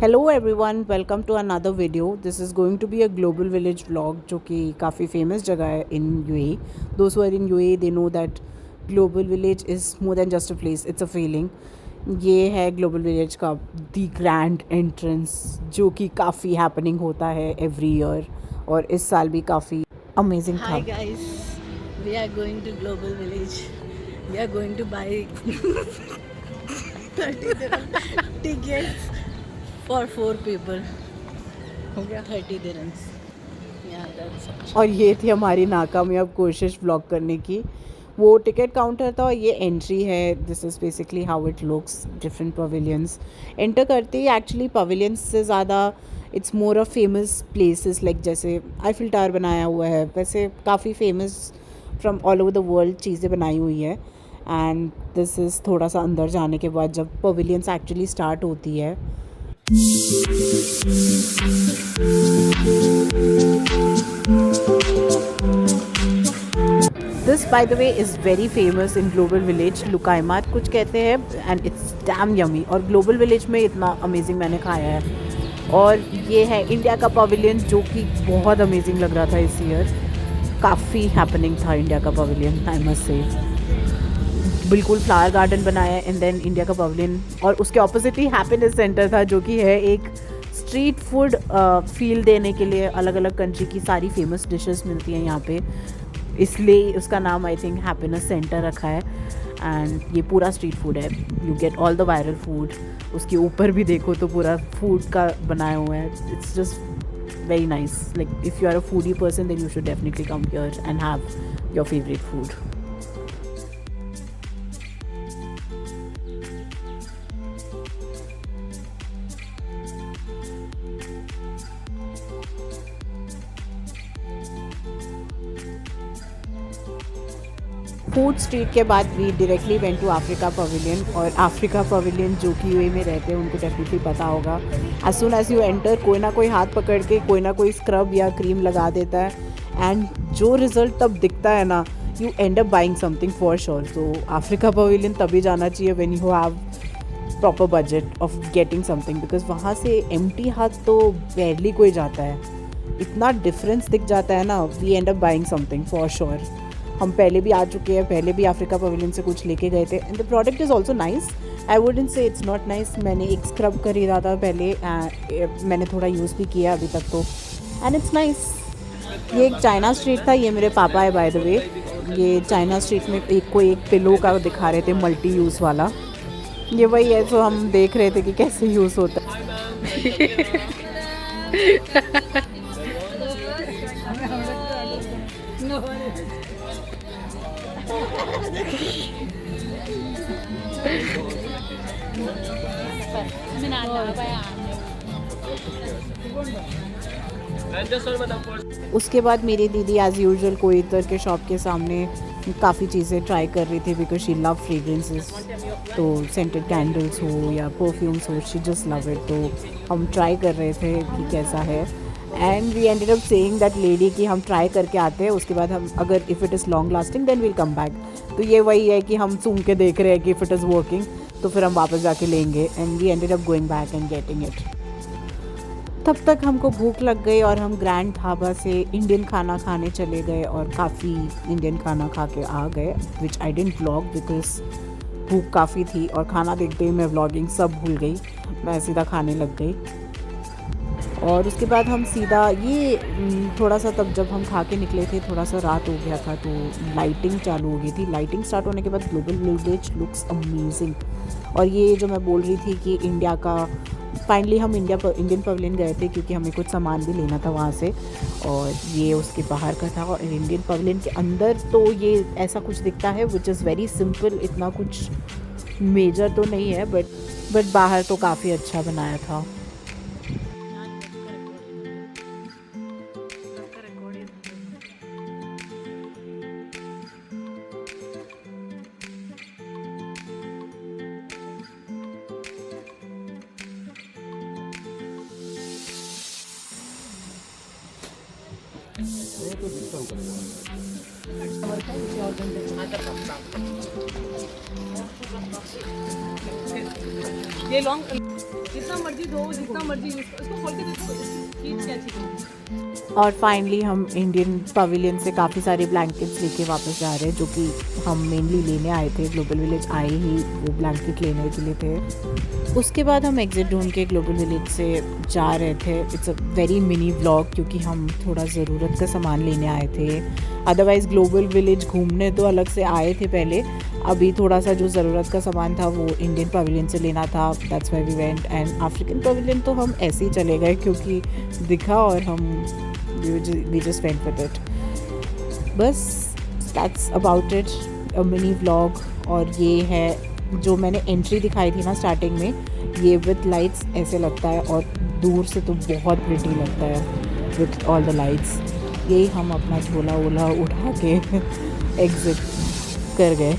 Hello everyone, welcome to another video. This is going to be a global village vlog जो कि काफ़ी famous जगह है in UAE. Those who are in UAE they know that global village is more than just a place, it's a feeling. ये है global village का the grand entrance जो कि काफ़ी happening होता है every year और इस साल भी काफ़ी amazing था. Hi guys, we are going to Global Village. We are going to buy 30 dirham tickets for 4 people. हो गया 30 dirhams. Yeah, that's it. और ये थी हमारी नाकामयाब कोशिश व्लॉग करने की. वो टिकट काउंटर था और ये एंट्री है. This is basically how it looks. Different pavilions enter करते ही एक्चुअली पवेलियंस से ज़्यादा it's more of famous places like जैसे आईफिल टावर बनाया हुआ है, वैसे काफ़ी famous from all over the world चीज़ें बनाई हुई है. एंड दिस इज़ थोड़ा सा अंदर जाने के बाद जब पवेलियंस एक्चुअली स्टार्ट होती है. This by the way is very famous in global village. लुकाइमात कुछ कहते हैं एंड इट्स डैम यमी. और ग्लोबल विलेज में इतना अमेजिंग मैंने खाया है. और ये है इंडिया का पवेलियन जो कि बहुत अमेजिंग लग रहा था इस ईयर. काफ़ी हैपनिंग था इंडिया का पवेलियन, आई मस्ट से. बिल्कुल फ्लावर गार्डन बनाया है एंड देन इंडिया का पवेलियन. और उसके ऑपोजिट ही हैप्पीनेस सेंटर था जो कि है एक स्ट्रीट फूड फील देने के लिए. अलग अलग कंट्री की सारी फेमस डिशेस मिलती हैं यहाँ पे, इसलिए उसका नाम आई थिंक हैप्पीनेस सेंटर रखा है. एंड ये पूरा स्ट्रीट फूड है. You get all the viral food. उसके ऊपर भी देखो तो पूरा फूड का बनाया हुआ है. It's just very nice. Like if you are a foodie person then you should definitely come here and have your favourite food. Food street के बाद we directly went to Africa pavilion. और Africa pavilion जो कि UAE में रहते हैं उनको definitely पता होगा. As soon as you enter कोई ना कोई हाथ पकड़ के कोई ना कोई स्क्रब या क्रीम लगा देता है. एंड जो रिज़ल्ट तब दिखता है ना, you and up buying something for sure. तो अफ्रीका पवेलियन तभी जाना चाहिए when you have proper budget of getting something, because वहाँ से एम्प्टी हाथ तो बेरली कोई जाता है. इतना डिफरेंस दिख जाता है ना. We end up buying something for sure. हम पहले भी आ चुके हैं, पहले भी अफ्रीका पवेलियन से कुछ लेके गए थे and the product is also nice. I wouldn't say it's not nice. मैंने एक स्क्रब खरीदा था पहले, मैंने थोड़ा यूज़ भी किया अभी तक तो, एंड इट्स नाइस. ये एक चाइना स्ट्रीट था. ये मेरे पापा है बाय द वे. ये चाइना स्ट्रीट में एक पिलो का दिखा रहे थे मल्टी यूज़ वाला. ये वही है जो हम देख रहे थे कि कैसे यूज़ होता है. उसके बाद मेरी दीदी एज़ यूजुअल कोई इधर के शॉप के सामने काफ़ी चीज़ें ट्राई कर रही थी बिकॉज शी लव फ्रेग्रेंसेस. तो सेंटेड कैंडल्स हो या परफ्यूम्स हो, शी जस्ट लव इट. तो हम ट्राई कर रहे थे कि कैसा है. And we ended up saying that lady कि हम ट्राई करके आते हैं, उसके बाद हम अगर if it is long lasting then will come back. तो ये वही है कि हम सूंघ के देख रहे हैं कि इफ़ इट इज़ वर्किंग तो फिर हम वापस जाके लेंगे. And we ended up going back and getting it. तब तक हमको भूख लग गई और हम ग्रैंड ढाबा से इंडियन खाना खाने चले गए और काफ़ी इंडियन खाना खा के आ गए, विच आई डिडंट व्लॉग बिकॉज भूख काफ़ी थी. और खाना देखते ही मैं व्लॉगिंग सब भूल गई. मैं सीधा खाने लग गई. और उसके बाद हम सीधा ये थोड़ा सा तब जब हम खा के निकले थे थोड़ा सा रात हो गया था तो लाइटिंग चालू हो गई थी. लाइटिंग स्टार्ट होने के बाद ग्लोबल विलेज लुक्स अमेजिंग. और ये जो मैं बोल रही थी कि इंडिया का फाइनली हम इंडियन पवेलियन गए थे क्योंकि हमें कुछ सामान भी लेना था वहाँ से. और ये उसके बाहर का था. और इंडियन पवेलियन के अंदर तो ये ऐसा कुछ दिखता है विच इज़ वेरी सिंपल. इतना कुछ मेजर तो नहीं है बट बाहर तो काफ़ी अच्छा बनाया था. वो तो डिस्काउंट करेगा. ये लॉन्ग जितना मर्जी दो, जितना मर्जी यूज करो, इसको खोल के देखो चीज क्या चीज। और फाइनली हम इंडियन पवेलियन से काफ़ी सारे ब्लैंकेट्स लेके वापस जा रहे हैं, जो कि हम मेनली लेने आए थे। ग्लोबल विलेज आए ही वो ब्लैंकेट लेने के लिए थे। उसके बाद हम एग्जिट ढूंढ के ग्लोबल विलेज से जा रहे थे। It's a very mini vlog, क्योंकि हम थोड़ा ज़रूरत का सामान लेने आए थे। अदरवाइज़ ग्लोबल विलेज घूमने तो अलग से आए थे पहले, अभी थोड़ा सा जो ज़रूरत का सामान था वो इंडियन पवेलियन से लेना था। That's why we went. And African pavilion तो हम ऐसे ही चले गए क्योंकि दिखा और हम we just went with it. बस that's about it, a mini vlog। और ये है जो मैंने एंट्री दिखाई थी ना स्टार्टिंग में, ये विथ लाइट्स ऐसे लगता है और दूर से तो बहुत प्रिटी लगता है विथ ऑल द लाइट्स। यही हम अपना झोला वोला उठा के एग्जिट कर गए।